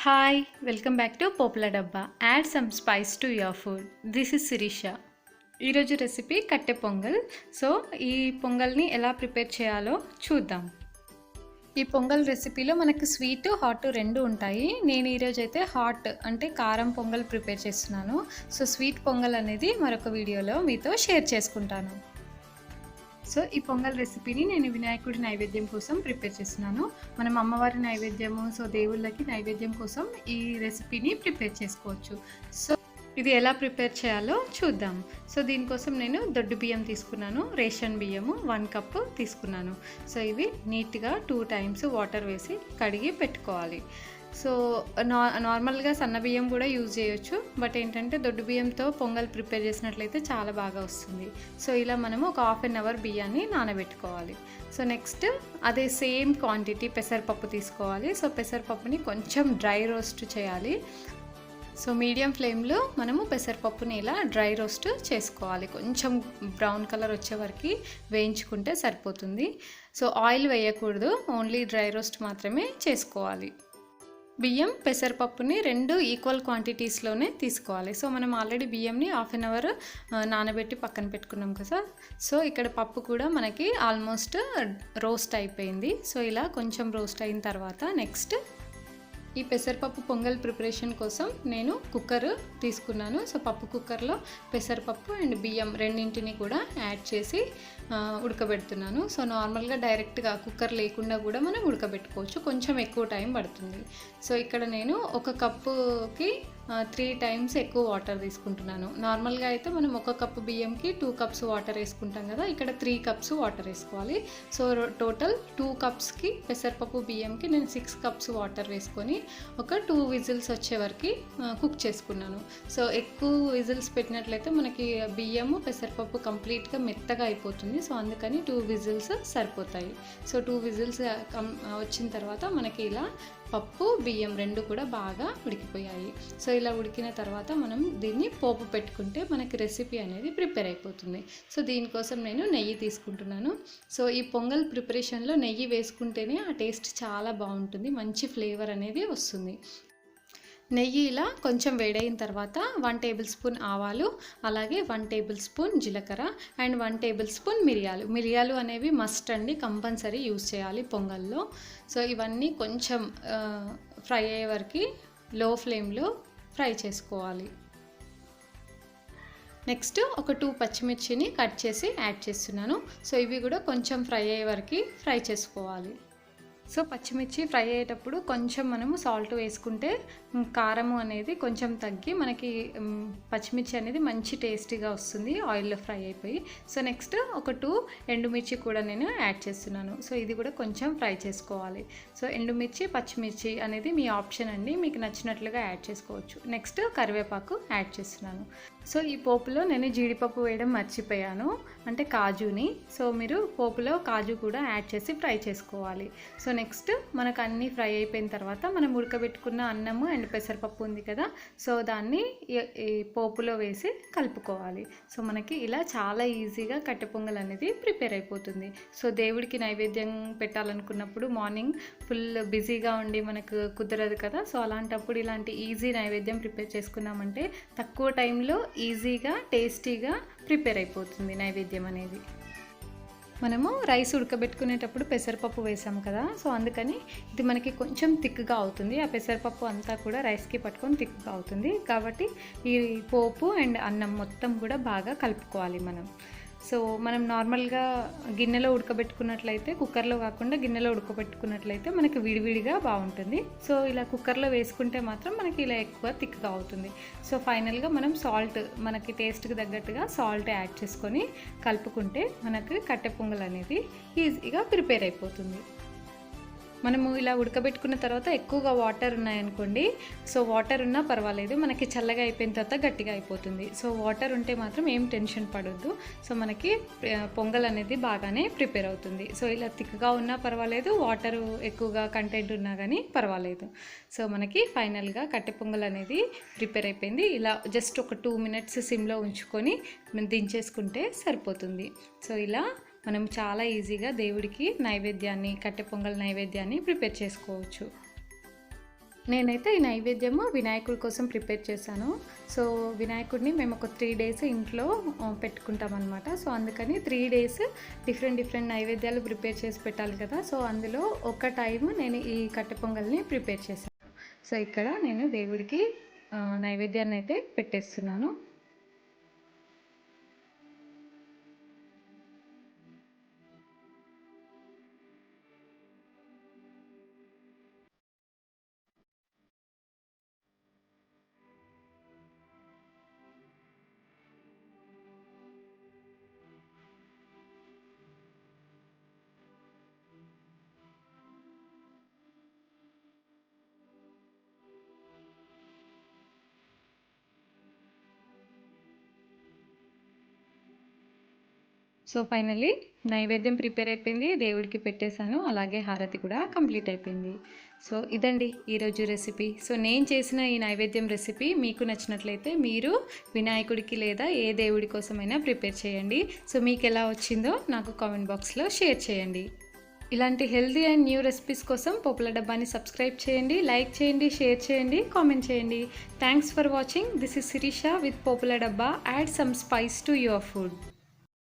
Hi, welcome back to Popula Dabba. Add some spice to your food. This is Sirisha. ఈరోజు recipe కట్టె pongal. So ఈ పొంగల్ని ఎలా prepare చేయాలో చూద్దాం. ఈ పొంగల్ రెసిపీలో మనకు స్వీట్ హాట్ రెండు ఉంటాయి. నేను ఈరోజు అయితే హాట్ అంటే కారం పొంగల్ ప్రిపేర్ చేస్తున్నాను. సో స్వీట్ పొంగల్ అనేది మరొక వీడియోలో మీతో షేర్ చేసుకుంటాను. సో ఈ పొంగల్ రెసిపీని నేను వినాయకుడి నైవేద్యం కోసం ప్రిపేర్ చేస్తున్నాను. మనం అమ్మవారి నైవేద్యము, సో దేవుళ్ళకి నైవేద్యం కోసం ఈ రెసిపీని ప్రిపేర్ చేసుకోవచ్చు. సో ఇది ఎలా ప్రిపేర్ చేయాలో చూద్దాం. సో దీనికోసం నేను దొడ్డు బియ్యం తీసుకున్నాను, రేషన్ బియ్యము 1 కప్పు తీసుకున్నాను. సో ఇవి నీట్గా 2 టైమ్స్ వాటర్ వేసి కడిగి పెట్టుకోవాలి. సో నార్మల్గా సన్న బియ్యం కూడా యూజ్ చేయొచ్చు, బట్ ఏంటంటే దొడ్డు బియ్యంతో పొంగల్ ప్రిపేర్ చేసినట్లయితే చాలా బాగా వస్తుంది. సో ఇలా మనము ఒక ½ అన్ అవర్ బియ్యాన్ని నానబెట్టుకోవాలి. సో నెక్స్ట్ అదే సేమ్ క్వాంటిటీ పెసరపప్పు తీసుకోవాలి. సో పెసరపప్పుని కొంచెం డ్రై రోస్ట్ చేయాలి. సో మీడియం ఫ్లేమ్లో మనము పెసరపప్పుని ఇలా డ్రై రోస్ట్ చేసుకోవాలి. కొంచెం బ్రౌన్ కలర్ వచ్చే వరకు వేయించుకుంటే సరిపోతుంది. సో ఆయిల్ వేయకూడదు, ఓన్లీ డ్రై రోస్ట్ మాత్రమే చేసుకోవాలి. బియ్యం పెసరపప్పుని 2 ఈక్వల్ క్వాంటిటీస్లోనే తీసుకోవాలి. సో మనం ఆల్రెడీ బియ్యంని ½ అన్ అవర్ నానబెట్టి పక్కన పెట్టుకున్నాం కదా. సో ఇక్కడ పప్పు కూడా మనకి ఆల్మోస్ట్ రోస్ట్ అయిపోయింది. సో ఇలా కొంచెం రోస్ట్ అయిన తర్వాత నెక్స్ట్ ఈ పెసరపప్పు పొంగల్ ప్రిపరేషన్ కోసం నేను కుక్కర్ తీసుకున్నాను. సో పప్పు కుక్కర్లో పెసరపప్పు అండ్ బియ్యం రెండింటిని కూడా యాడ్ చేసి ఉడకబెడుతున్నాను. సో నార్మల్గా డైరెక్ట్గా కుక్కర్ లేకుండా కూడా మనం ఉడకబెట్టుకోవచ్చు, కొంచెం ఎక్కువ టైం పడుతుంది. సో ఇక్కడ నేను 1 కప్పుకి 3 టైమ్స్ ఎక్కువ వాటర్ తీసుకుంటున్నాను. నార్మల్గా అయితే మనం 1 కప్పు బియ్యంకి 2 కప్స్ వాటర్ వేసుకుంటాం కదా, ఇక్కడ 3 కప్స్ వాటర్ వేసుకోవాలి. సో టోటల్ 2 కప్స్కి పెసరపప్పు బియ్యంకి నేను 6 కప్స్ వాటర్ వేసుకొని ఒక 2 విజిల్స్ వచ్చే వరకు కుక్ చేసుకున్నాను. సో ఎక్కువ విజిల్స్ పెట్టినట్లయితే మనకి బియ్యము పెసరపప్పు కంప్లీట్గా మెత్తగా అయిపోతుంది. సో అందుకని 2 విజిల్స్ సరిపోతాయి. సో 2 విజిల్స్ వచ్చిన తర్వాత మనకి ఇలా పప్పు బియ్యం 2 కూడా బాగా ఉడికిపోయాయి. సో ఇలా ఉడికిన తర్వాత మనం దీన్ని పోపు పెట్టుకుంటే మనకి రెసిపీ అనేది ప్రిపేర్ అయిపోతుంది. సో దీనికోసం నేను నెయ్యి తీసుకుంటున్నాను. సో ఈ పొంగల్ ప్రిపరేషన్లో నెయ్యి వేసుకుంటేనే ఆ టేస్ట్ చాలా బాగుంటుంది, మంచి ఫ్లేవర్ అనేది వస్తుంది. నెయ్యి ఇలా కొంచెం వేడైన తర్వాత 1 టేబుల్ స్పూన్ ఆవాలు, అలాగే 1 టేబుల్ స్పూన్ జీలకర్ర అండ్ 1 టేబుల్ స్పూన్ మిరియాలు అనేవి మస్ట్ అండి, కంపల్సరీ యూజ్ చేయాలి పొంగల్లో. సో ఇవన్నీ కొంచెం ఫ్రై అయ్యే వరకు లో ఫ్లేమ్లో ఫ్రై చేసుకోవాలి. నెక్స్ట్ ఒక 2 పచ్చిమిర్చిని కట్ చేసి యాడ్ చేస్తున్నాను. సో ఇవి కూడా కొంచెం ఫ్రై అయ్యే వరకు ఫ్రై చేసుకోవాలి. సో పచ్చిమిర్చి ఫ్రై అయ్యేటప్పుడు కొంచెం మనము సాల్ట్ వేసుకుంటే కారము అనేది కొంచెం తగ్గి మనకి పచ్చిమిర్చి అనేది మంచి టేస్టీగా వస్తుంది ఆయిల్లో ఫ్రై అయిపోయి. సో నెక్స్ట్ ఒక 2 ఎండుమిర్చి కూడా నేను యాడ్ చేస్తున్నాను. సో ఇది కూడా కొంచెం ఫ్రై చేసుకోవాలి. సో ఎండుమిర్చి పచ్చిమిర్చి అనేది మీ ఆప్షన్ అండి, మీకు నచ్చినట్లుగా యాడ్ చేసుకోవచ్చు. నెక్స్ట్ కరివేపాకు యాడ్ చేస్తున్నాను. సో ఈ పోపులో నేను జీడిపప్పు వేయడం మర్చిపోయాను, అంటే కాజుని. సో మీరు పోపులో కాజు కూడా యాడ్ చేసి ఫ్రై చేసుకోవాలి. సో నెక్స్ట్ మనకు అన్నీ ఫ్రై అయిపోయిన తర్వాత మనం ఉడకబెట్టుకున్న అన్నము అండ్ పెసరపప్పు ఉంది కదా, సో దాన్ని ఈ పోపులో వేసి కలుపుకోవాలి. సో మనకి ఇలా చాలా ఈజీగా కట్టె పొంగల్ అనేది ప్రిపేర్ అయిపోతుంది. సో దేవుడికి నైవేద్యం పెట్టాలనుకున్నప్పుడు మార్నింగ్ ఫుల్ బిజీగా ఉండి మనకు కుదరదు కదా. సో అలాంటప్పుడు ఇలాంటి ఈజీ నైవేద్యం ప్రిపేర్ చేసుకున్నామంటే తక్కువ టైంలో ఈజీగా టేస్టీగా ప్రిపేర్ అయిపోతుంది నైవేద్యం అనేది. మనము రైస్ ఉడకబెట్టుకునేటప్పుడు పెసరపప్పు వేసాము కదా, సో అందుకని ఇది మనకి కొంచెం థిక్గా అవుతుంది. ఆ పెసరపప్పు అంతా కూడా రైస్కి పట్టుకొని థిక్గా అవుతుంది. కాబట్టి ఈ పోపు అండ్ అన్నం మొత్తం కూడా బాగా కలుపుకోవాలి మనం. సో మనం నార్మల్గా గిన్నెలో ఉడకబెట్టుకున్నట్లయితే, కుక్కర్లో కాకుండా గిన్నెలో ఉడకబెట్టుకున్నట్లయితే మనకి విడివిడిగా బాగుంటుంది. సో ఇలా కుక్కర్లో వేసుకుంటే మాత్రం మనకి ఇలా ఎక్కువ థిక్గా అవుతుంది. సో ఫైనల్గా మనం సాల్ట్, మనకి టేస్ట్కి తగ్గట్టుగా సాల్ట్ యాడ్ చేసుకొని కలుపుకుంటే మనకి కట్టె పొంగల్ అనేది ఈజీగా ప్రిపేర్ అయిపోతుంది. మనము ఇలా ఉడకబెట్టుకున్న తర్వాత ఎక్కువగా వాటర్ ఉన్నాయనుకోండి, సో వాటర్ ఉన్నా పర్వాలేదు, మనకి చల్లగా అయిపోయిన తర్వాత గట్టిగా అయిపోతుంది. సో వాటర్ ఉంటే మాత్రం ఏం టెన్షన్ పడొద్దు. సో మనకి పొంగల్ అనేది బాగానే ప్రిపేర్ అవుతుంది. సో ఇలా థిక్గా ఉన్నా పర్వాలేదు, వాటర్ ఎక్కువగా కంటెంట్ ఉన్నా కానీ పర్వాలేదు. సో మనకి ఫైనల్గా కట్టె పొంగల్ అనేది ప్రిపేర్ అయిపోయింది. ఇలా జస్ట్ ఒక 2 మినిట్స్ సిమ్లో ఉంచుకొని దించేసుకుంటే సరిపోతుంది. సో ఇలా మనం చాలా ఈజీగా దేవుడికి నైవేద్యాన్ని, కట్టె పొంగల్ నైవేద్యాన్ని ప్రిపేర్ చేసుకోవచ్చు. నేనైతే ఈ నైవేద్యము వినాయకుడి కోసం ప్రిపేర్ చేశాను. సో వినాయకుడిని మేము ఒక 3 డేస్ ఇంట్లో పెట్టుకుంటామన్నమాట. సో అందుకని 3 డేస్ డిఫరెంట్ నైవేద్యాలు ప్రిపేర్ చేసి పెట్టాలి కదా. సో అందులో ఒక టైము నేను ఈ కట్టె పొంగల్ని ప్రిపేర్ చేశాను. సో ఇక్కడ నేను దేవుడికి నైవేద్యాన్ని అయితే పెట్టేస్తున్నాను. సో ఫైనల్లీ నైవేద్యం ప్రిపేర్ అయిపోయింది, దేవుడికి పెట్టేశాను. అలాగే హారతి కూడా కంప్లీట్ అయిపోయింది. సో ఇదండి ఈరోజు రెసిపీ. సో నేను చేసిన ఈ నైవేద్యం రెసిపీ మీకు నచ్చినట్లయితే మీరు వినాయకుడికి లేదా ఏ దేవుడి కోసమైనా ప్రిపేర్ చేయండి. సో మీకు ఎలా వచ్చిందో నాకు కామెంట్ బాక్స్లో షేర్ చేయండి. ఇలాంటి హెల్తీ అండ్ న్యూ రెసిపీస్ కోసం పోపుల డబ్బాని సబ్స్క్రైబ్ చేయండి, లైక్ చేయండి, షేర్ చేయండి, కామెంట్ చేయండి. Thanks for watching. This is Shirisha with Popula Dabba. Add some spice to your food.